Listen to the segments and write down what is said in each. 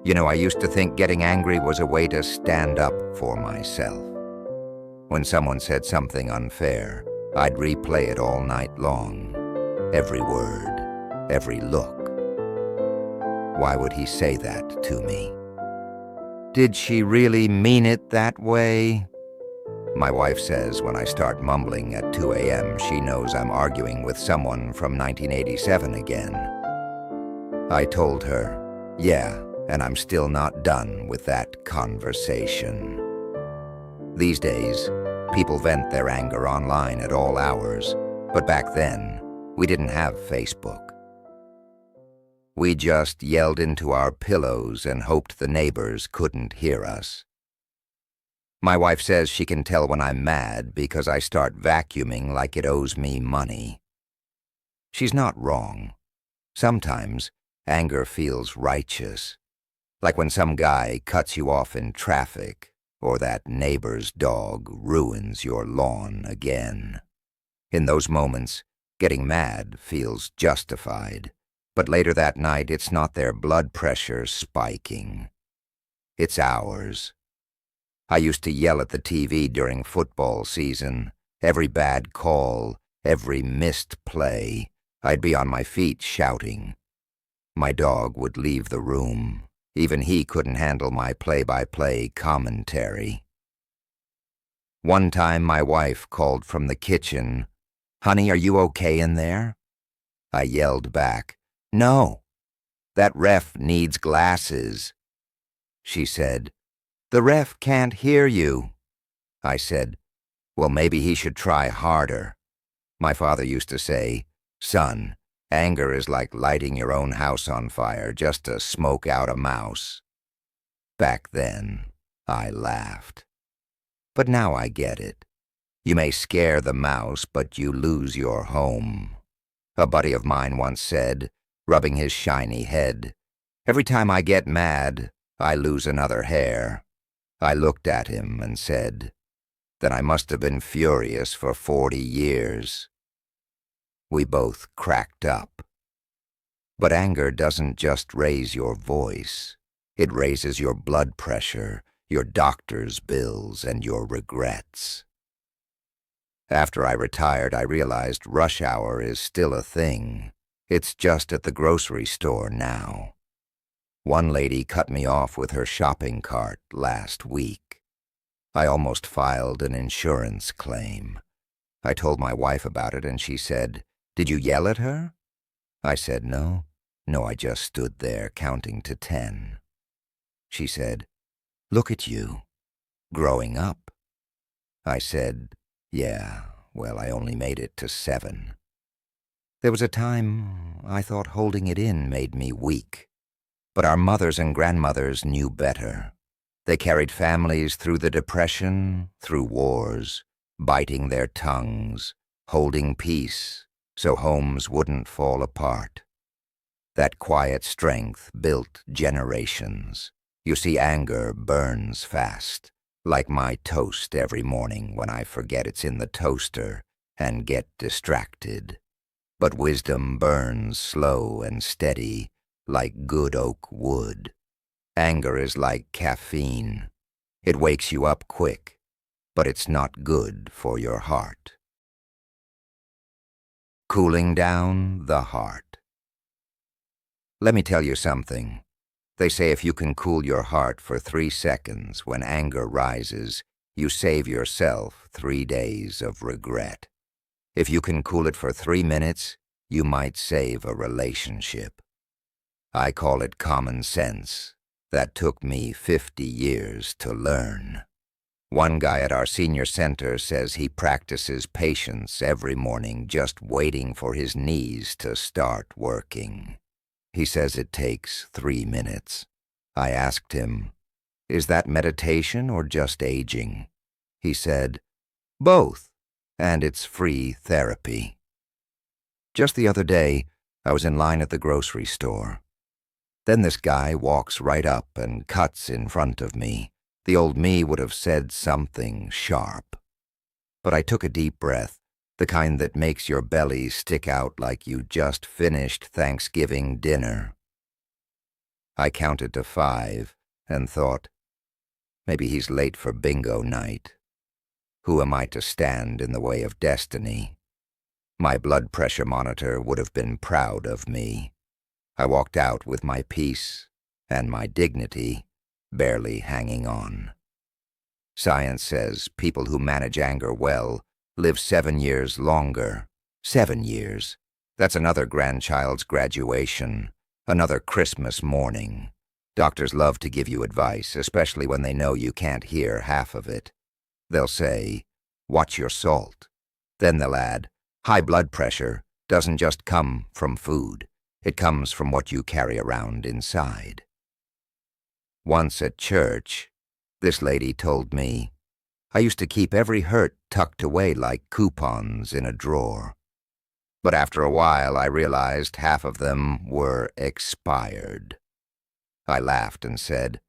I used to think getting angry was a way to stand up for myself. When someone said something unfair, I'd replay it all night long. Every word, every look. Why would he say that to me? Did she really mean it that way? My wife says when I start mumbling at 2 a.m., she knows I'm arguing with someone from 1987 again. I told her, yeah, and I'm still not done with that conversation. These days, people vent their anger online at all hours, but back then, we didn't have Facebook. We just yelled into our pillows and hoped the neighbors couldn't hear us. My wife says she can tell when I'm mad because I start vacuuming like it owes me money. She's not wrong. Sometimes, anger feels righteous, like when some guy cuts you off in traffic, or that neighbor's dog ruins your lawn again. In those moments, getting mad feels justified, but later that night it's not their blood pressure spiking. It's ours. I used to yell at the TV during football season. Every bad call, every missed play, I'd be on my feet shouting. My dog would leave the room. Even he couldn't handle my play-by-play commentary. One time my wife called from the kitchen, "Honey, are you okay in there?" I yelled back, "No, that ref needs glasses." She said, "The ref can't hear you." I said, "Well, maybe he should try harder." My father used to say, "Son, anger is like lighting your own house on fire just to smoke out a mouse." Back then, I laughed. But now I get it. You may scare the mouse, but you lose your home. A buddy of mine once said, rubbing his shiny head, "Every time I get mad, I lose another hair." I looked at him and said, "Then I must have been furious for 40 years. We both cracked up. But anger doesn't just raise your voice. It raises your blood pressure, your doctor's bills, and your regrets. After I retired, I realized rush hour is still a thing. It's just at the grocery store now. One lady cut me off with her shopping cart last week. I almost filed an insurance claim. I told my wife about it and she said, "Did you yell at her?" I said, No, I just stood there counting to 10. She said, "Look at you, growing up." I said, "Yeah, well, I only made it to 7. There was a time I thought holding it in made me weak. But our mothers and grandmothers knew better. They carried families through the Depression, through wars, biting their tongues, holding peace so homes wouldn't fall apart. That quiet strength built generations. You see, anger burns fast, like my toast every morning when I forget it's in the toaster and get distracted. But wisdom burns slow and steady, like good oak wood. Anger is like caffeine. It wakes you up quick, but it's not good for your heart. Cooling down the heart. Let me tell you something. They say if you can cool your heart for 3 seconds when anger rises, you save yourself 3 days of regret. If you can cool it for 3 minutes, you might save a relationship. I call it common sense. That took me 50 years to learn. One guy at our senior center says he practices patience every morning just waiting for his knees to start working. He says it takes 3 minutes. I asked him, "Is that meditation or just aging?" He said, "Both, and it's free therapy." Just the other day, I was in line at the grocery store. Then this guy walks right up and cuts in front of me. The old me would have said something sharp. But I took a deep breath, the kind that makes your belly stick out like you just finished Thanksgiving dinner. I counted to 5 and thought, maybe he's late for bingo night. Who am I to stand in the way of destiny? My blood pressure monitor would have been proud of me. I walked out with my peace and my dignity barely hanging on. Science says people who manage anger well live 7 years longer. 7 years. That's another grandchild's graduation, another Christmas morning. Doctors love to give you advice, especially when they know you can't hear half of it. They'll say, watch your salt. Then they'll add, high blood pressure doesn't just come from food. It comes from what you carry around inside. Once at church, this lady told me, I used to keep every hurt tucked away like coupons in a drawer. But after a while, I realized half of them were expired. I laughed and said,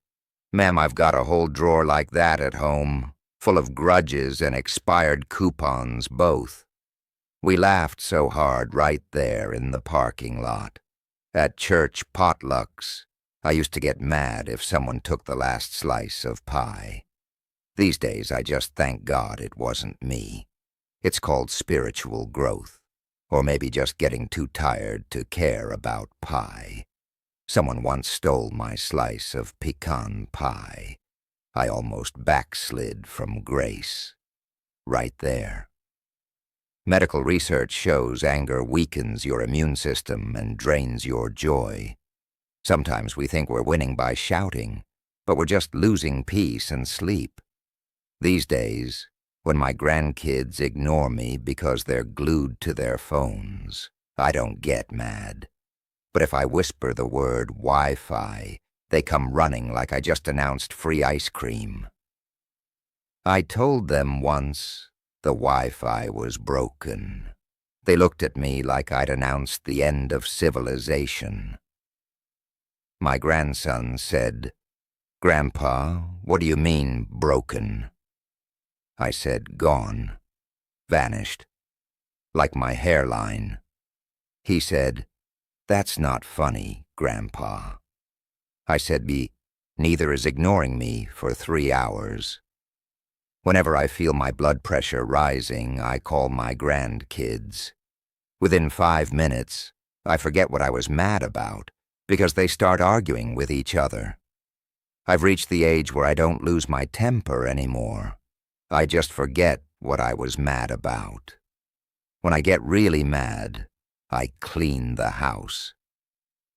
Ma'am, I've got a whole drawer like that at home, full of grudges and expired coupons both. We laughed so hard right there in the parking lot. At church potlucks, I used to get mad if someone took the last slice of pie. These days, I just thank God it wasn't me. It's called spiritual growth, or maybe just getting too tired to care about pie. Someone once stole my slice of pecan pie. I almost backslid from grace. Right there. Medical research shows anger weakens your immune system and drains your joy. Sometimes we think we're winning by shouting, but we're just losing peace and sleep. These days, when my grandkids ignore me because they're glued to their phones, I don't get mad. But if I whisper the word Wi-Fi, they come running like I just announced free ice cream. I told them once the Wi-Fi was broken. They looked at me like I'd announced the end of civilization. My grandson said, Grandpa, what do you mean, broken? I said, gone, vanished, like my hairline. He said, that's not funny, Grandpa. I said, neither is ignoring me for 3 hours. Whenever I feel my blood pressure rising, I call my grandkids. Within 5 minutes, I forget what I was mad about, because they start arguing with each other. I've reached the age where I don't lose my temper anymore. I just forget what I was mad about. When I get really mad, I clean the house.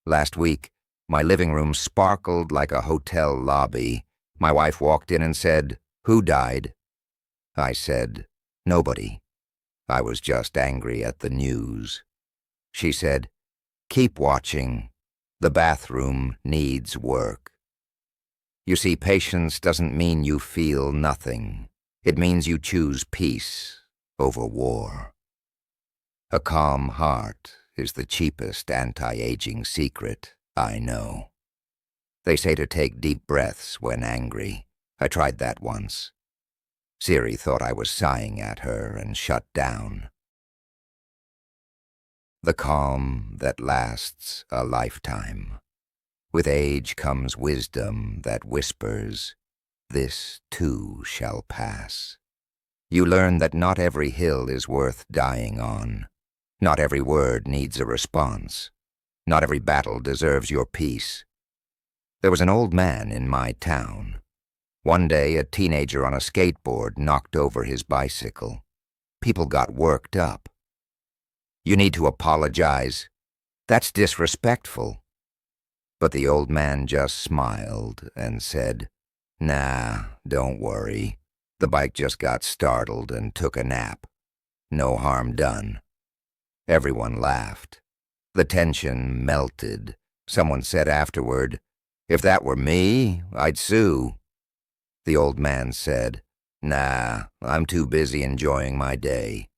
Last week, my living room sparkled like a hotel lobby. My wife walked in and said, Who died? I said, Nobody. I was just angry at the news. She said, Keep watching. The bathroom needs work. You see, patience doesn't mean you feel nothing. It means you choose peace over war. A calm heart is the cheapest anti-aging secret I know. They say to take deep breaths when angry. I tried that once. Siri thought I was sighing at her and shut down. The calm that lasts a lifetime. With age comes wisdom that whispers, this too shall pass. You learn that not every hill is worth dying on. Not every word needs a response. Not every battle deserves your peace. There was an old man in my town. One day, a teenager on a skateboard knocked over his bicycle. People got worked up. You need to apologize. That's disrespectful. But the old man just smiled and said, Nah, don't worry. The bike just got startled and took a nap. No harm done. Everyone laughed. The tension melted. Someone said afterward, If that were me, I'd sue. The old man said, Nah, I'm too busy enjoying my day.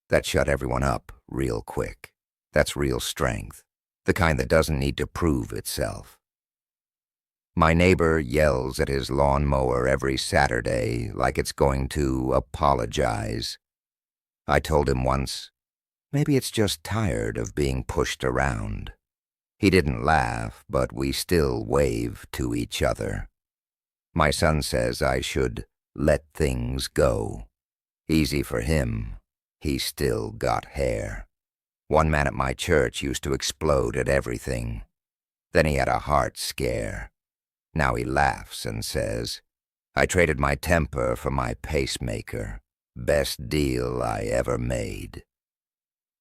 That shut everyone up real quick. That's real strength, the kind that doesn't need to prove itself. My neighbor yells at his lawnmower every Saturday like it's going to apologize. I told him once, maybe it's just tired of being pushed around. He didn't laugh, but we still wave to each other. My son says I should let things go. Easy for him. He's still got hair. One man at my church used to explode at everything. Then he had a heart scare. Now he laughs and says, I traded my temper for my pacemaker. Best deal I ever made.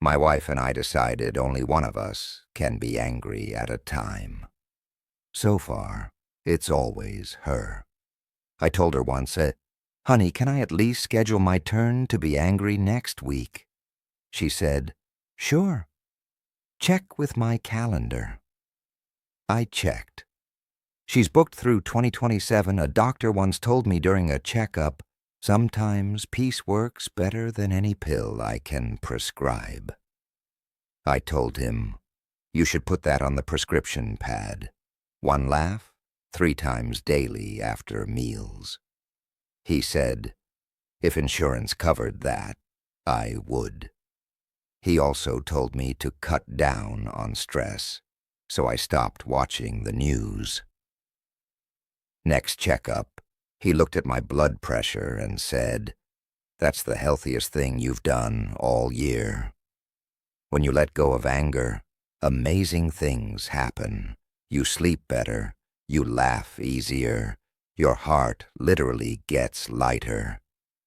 My wife and I decided only one of us can be angry at a time. So far, it's always her. I told her once, honey, can I at least schedule my turn to be angry next week? She said, sure. Check with my calendar. I checked. She's booked through 2027. A doctor once told me during a checkup, sometimes peace works better than any pill I can prescribe. I told him, you should put that on the prescription pad. 1 laugh, 3 times daily after meals. He said, if insurance covered that, I would. He also told me to cut down on stress, so I stopped watching the news. Next checkup, he looked at my blood pressure and said, that's the healthiest thing you've done all year. When you let go of anger, amazing things happen. You sleep better, you laugh easier, your heart literally gets lighter.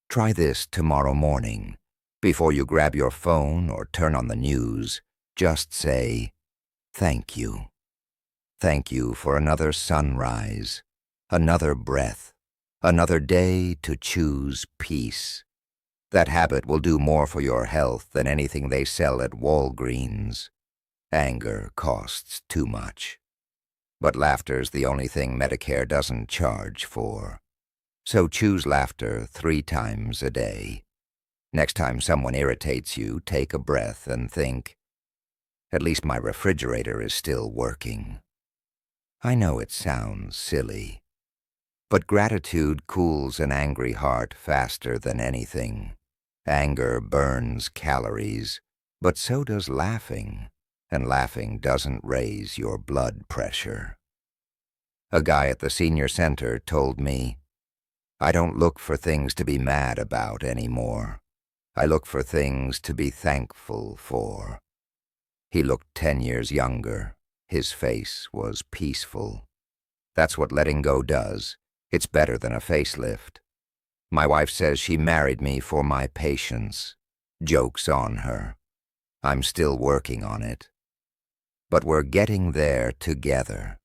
Try this tomorrow morning. Before you grab your phone or turn on the news, just say, thank you. Thank you for another sunrise, another breath, another day to choose peace. That habit will do more for your health than anything they sell at Walgreens. Anger costs too much. But laughter's the only thing Medicare doesn't charge for. So choose laughter 3 times a day. Next time someone irritates you, take a breath and think, at least my refrigerator is still working. I know it sounds silly, but gratitude cools an angry heart faster than anything. Anger burns calories, but so does laughing, and laughing doesn't raise your blood pressure. A guy at the senior center told me, I don't look for things to be mad about anymore. I look for things to be thankful for. He looked 10 years younger. His face was peaceful. That's what letting go does. It's better than a facelift. My wife says she married me for my patience. Joke's on her. I'm still working on it. But we're getting there together.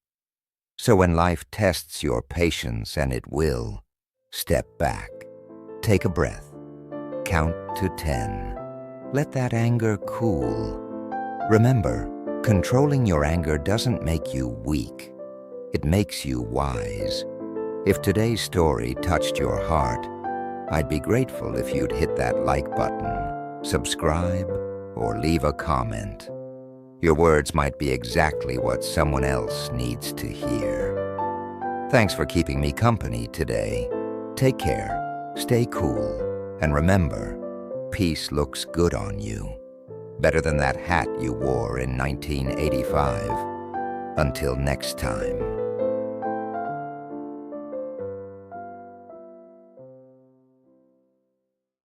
So when life tests your patience, and it will, step back, take a breath, count to 10. Let that anger cool. Remember, controlling your anger doesn't make you weak. It makes you wise. If today's story touched your heart, I'd be grateful if you'd hit that like button, subscribe, or leave a comment. Your words might be exactly what someone else needs to hear. Thanks for keeping me company today. Take care, stay cool, and remember, peace looks good on you. Better than that hat you wore in 1985. Until next time.